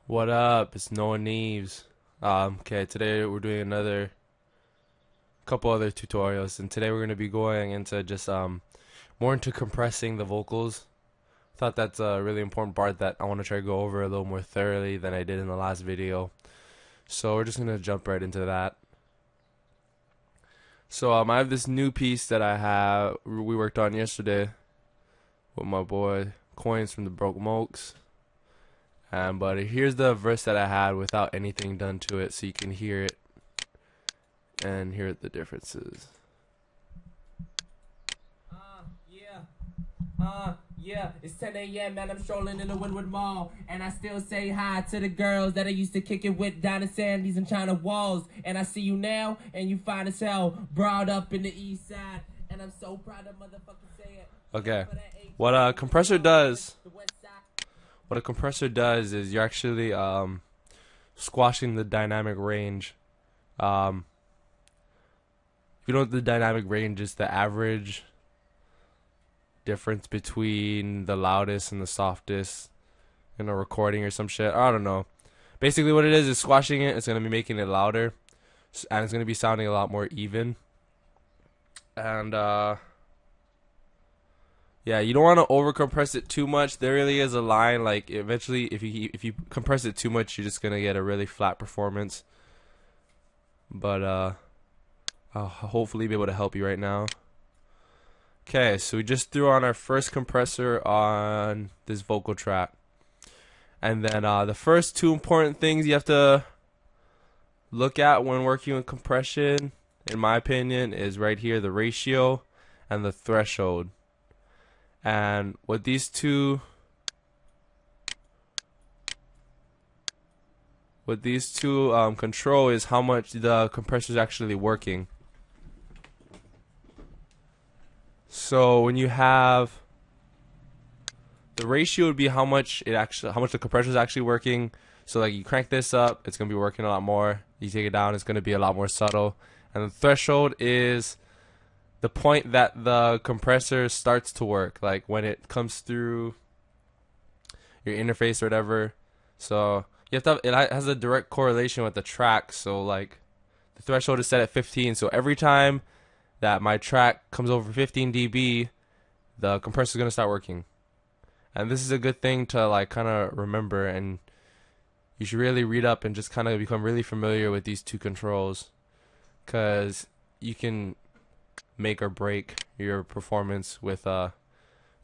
What up? It's Noah Neves. Okay, today we're doing another couple other tutorials, and today we're going to be going into just more into compressing the vocals. Thought that's a really important part that I want to try to go over a little more thoroughly than I did in the last video. So we're just going to jump right into that. So I have this new piece that we worked on yesterday with my boy Coins from the Broke Mokes. But here's the verse that I had without anything done to it, so you can hear it and hear the differences. Yeah, it's 10 a.m. and I'm strolling in the Wynwood Mall, and I still say hi to the girls that I used to kick it with down in Sandy's and China Walls. And I see you now, and you fine as hell, brought up in the East Side, and I'm so proud of motherfucking say it. Okay, what a compressor does is you're actually squashing the dynamic range. If you know what the dynamic range is, the average difference between the loudest and the softest in a recording or some shit. I don't know. Basically what it is squashing it. It's going to be making it louder, and it's going to be sounding a lot more even. And yeah, you don't want to over compress it too much. There really is a line, like eventually if you compress it too much, you're just going to get a really flat performance. But I'll hopefully be able to help you right now. Okay, so we just threw on our first compressor on this vocal track. And then the first two important things you have to look at when working with compression, in my opinion, is right here, the ratio and the threshold. And what these two control is how much the compressor is actually working. So when you have the ratio would be how much the compressor is actually working. So like you crank this up, it's gonna be working a lot more. You take it down, it's gonna be a lot more subtle. And the threshold is the point that the compressor starts to work, like when it comes through your interface or whatever. So you have to it has a direct correlation with the track. So like the threshold is set at 15. So every time that my track comes over 15 dB, the compressor is going to start working. And this is a good thing to like kind of remember, and you should really read up and just kind of become really familiar with these two controls, because you can make or break your performance with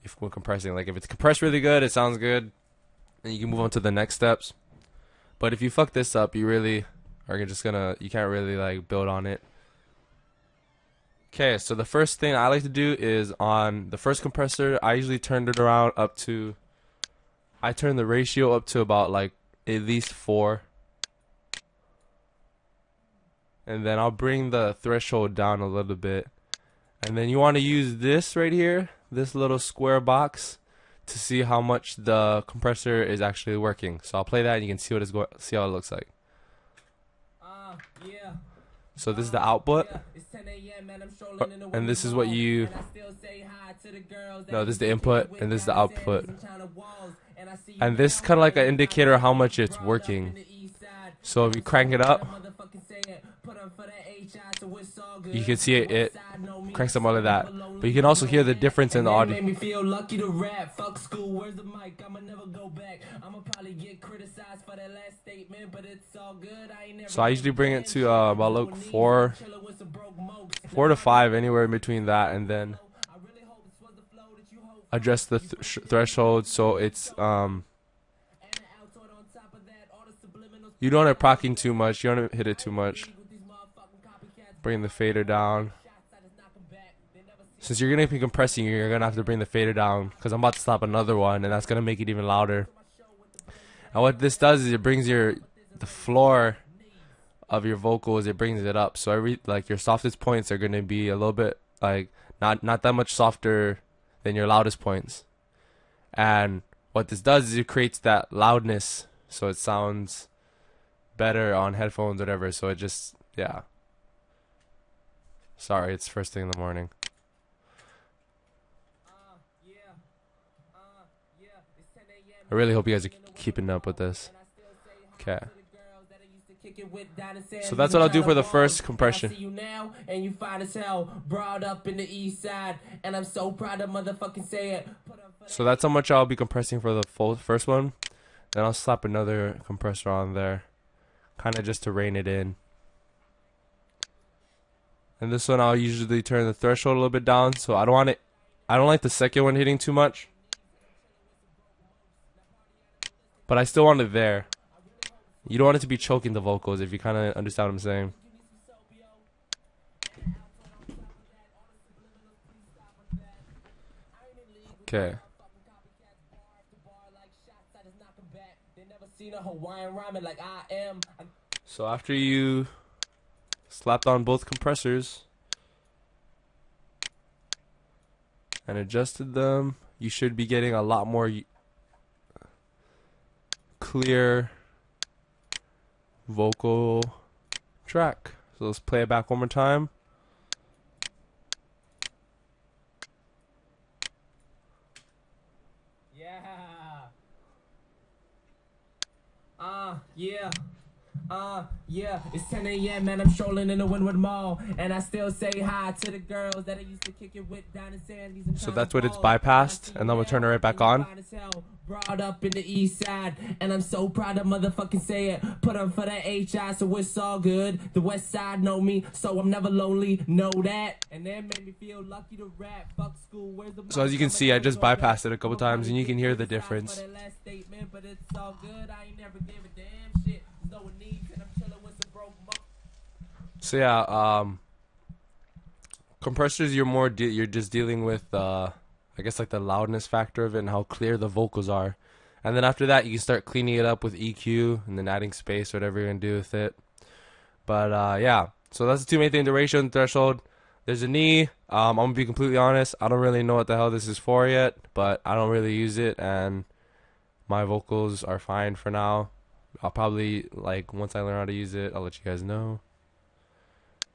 if we're compressing. Like if it's compressed really good, it sounds good, and you can move on to the next steps. But if you fuck this up, you really are just gonna you can't really like build on it. Okay, so the first thing I like to do is on the first compressor, I usually turn it around up to, I turn the ratio up to about like at least 4. And then I'll bring the threshold down a little bit. And then you want to use this right here, this little square box, to see how much the compressor is actually working. So I'll play that and you can see see how it looks like. Yeah. So this is the output, and this is what you, no, this is the input, and this is the output. And this is kind of like an indicator of how much it's working. So if you crank it up, you can see it cranks up all of that. But you can also hear the difference in the audio. So I usually bring it to about like 4 to 5, anywhere in between that, and then adjust the threshold so it's you don't want it procking too much, you don't want to hit it too much. Bring the fader down. Since you're gonna be compressing, you're gonna have to bring the fader down, because I'm about to slap another one, and that's gonna make it even louder. And what this does is it brings the floor of your vocals, it brings it up. So like your softest points are gonna be a little bit like not that much softer than your loudest points. And what this does is it creates that loudness, so it sounds better on headphones, whatever. So it just, yeah. Sorry, it's first thing in the morning. I really hope you guys are keeping up with this. Okay. So that's what I'll do for the first compression. I see you now, and you fine as hell, brought up in the east side, and I'm so proud to motherfucking say it. So that's how much I'll be compressing for the first one. Then I'll slap another compressor on there, kind of just to rein it in. And this one I'll usually turn the threshold a little bit down, so I don't like the second one hitting too much. But I still want it there. You don't want it to be choking the vocals, if you kind of understand what I'm saying. Okay. So after you slapped on both compressors and adjusted them, you should be getting a lot more clear vocal track. So let's play it back one more time. Yeah, it's 10 a.m. and I'm strolling in the Wynwood Mall, and I still say hi to the girls that I used to kick it with down in Sandy's. So that's what it's bypassed, and then we'll turn it right back on. Brought up in the east side, and I'm so proud to motherfucking say it. Put up for the HI, so it's all good. The west side know me, so I'm never lonely, know that. And that made me feel lucky to rap. Fuck school, where's the So as you can see, I just bypassed it a couple times, and you can hear the difference. But it's all good, I ain't never gave a damn shit. No one needs, and I'm chilling with some broke mo. So yeah, compressors, you're just dealing with I guess like the loudness factor of it and how clear the vocals are. And then after that, you can start cleaning it up with EQ and then adding space, whatever you're gonna do with it. But yeah, so that's the two main things: the ratio and threshold. There's a knee. I'm gonna be completely honest, I don't really know what the hell this is for yet, but I don't really use it, and my vocals are fine for now. I'll probably, like, once I learn how to use it, I'll let you guys know.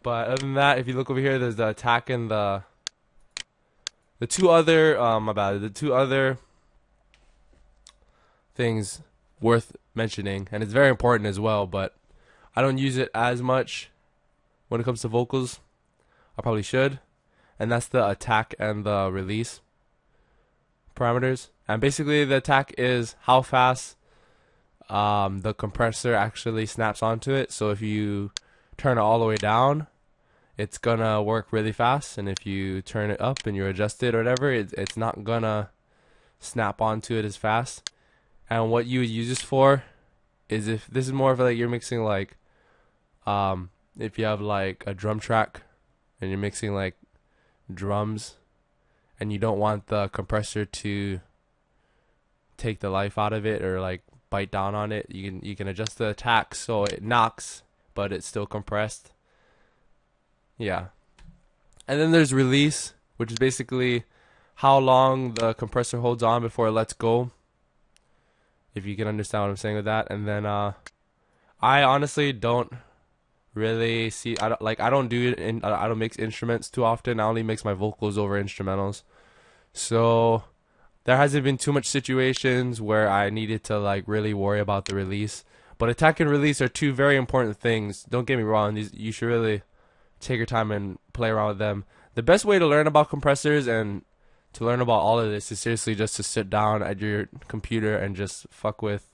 But other than that, if you look over here, there's the attack and the two other the two other things worth mentioning, and it's very important as well, but I don't use it as much when it comes to vocals. I probably should. And that's the attack and the release parameters. And basically the attack is how fast the compressor actually snaps onto it. So if you turn it all the way down, it's gonna work really fast, and if you turn it up and you adjust it or whatever, it's not gonna snap onto it as fast. And what you would use this for is, if this is more of like you're mixing like if you have like a drum track and you're mixing like drums and you don't want the compressor to take the life out of it or like bite down on it, you can adjust the attack so it knocks but it's still compressed. Yeah. And then there's release, which is basically how long the compressor holds on before it lets go, if you can understand what I'm saying with that. And then I honestly don't really see, I don't do it in, I don't mix instruments too often. I only mix my vocals over instrumentals. So there hasn't been too much situations where I needed to like really worry about the release. But attack and release are two very important things. Don't get me wrong, these you should really take your time and play around with them. The best way to learn about compressors and to learn about all of this is seriously just to sit down at your computer and just fuck with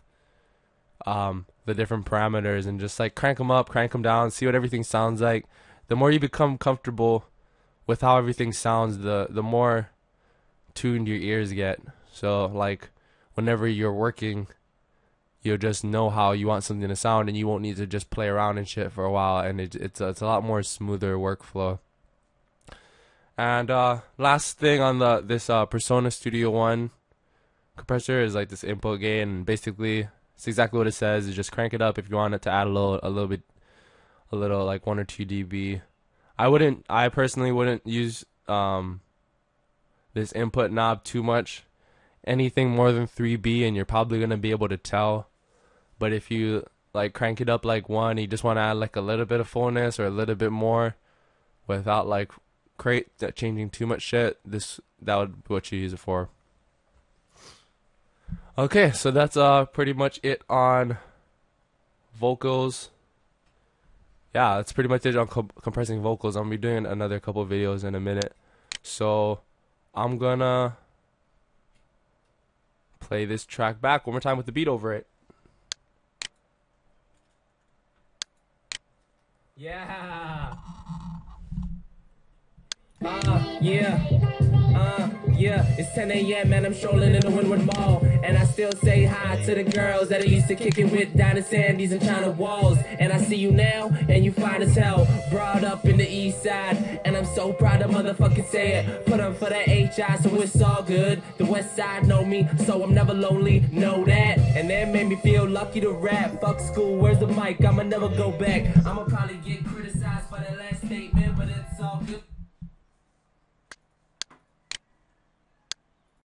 the different parameters and just like crank them up, crank them down, see what everything sounds like. The more you become comfortable with how everything sounds, the more tuned your ears get. So like whenever you're working, you'll just know how you want something to sound, and you won't need to just play around and shit for a while, and it's a lot more smoother workflow. And last thing on this Persona Studio One compressor is like this input gain, and basically it's exactly what it says. You just crank it up if you want it to add a little like 1 or 2 dB. I personally wouldn't use this input knob too much. Anything more than 3B and you're probably gonna be able to tell. But if you like crank it up like 1, you just want to add like a little bit of fullness or a little bit more without like changing too much shit, that would be what you use it for. Okay, so that's pretty much it on vocals. Yeah, that's pretty much it on compressing vocals. I'm gonna be doing another couple videos in a minute. So I'm gonna play this track back one more time with the beat over it. Yeah. Yeah, it's 10 a.m. and I'm strolling in the Windward Mall. And I still say hi to the girls that I used to kick it with down in Sandy's and China Walls. And I see you now, and you fine as hell, brought up in the east side. And I'm so proud to motherfucking say it. Put up for that HI, so it's all good. The west side know me, so I'm never lonely, know that. And that made me feel lucky to rap. Fuck school, where's the mic? I'ma never go back. I'ma probably get criticized for that last statement, but it's all good.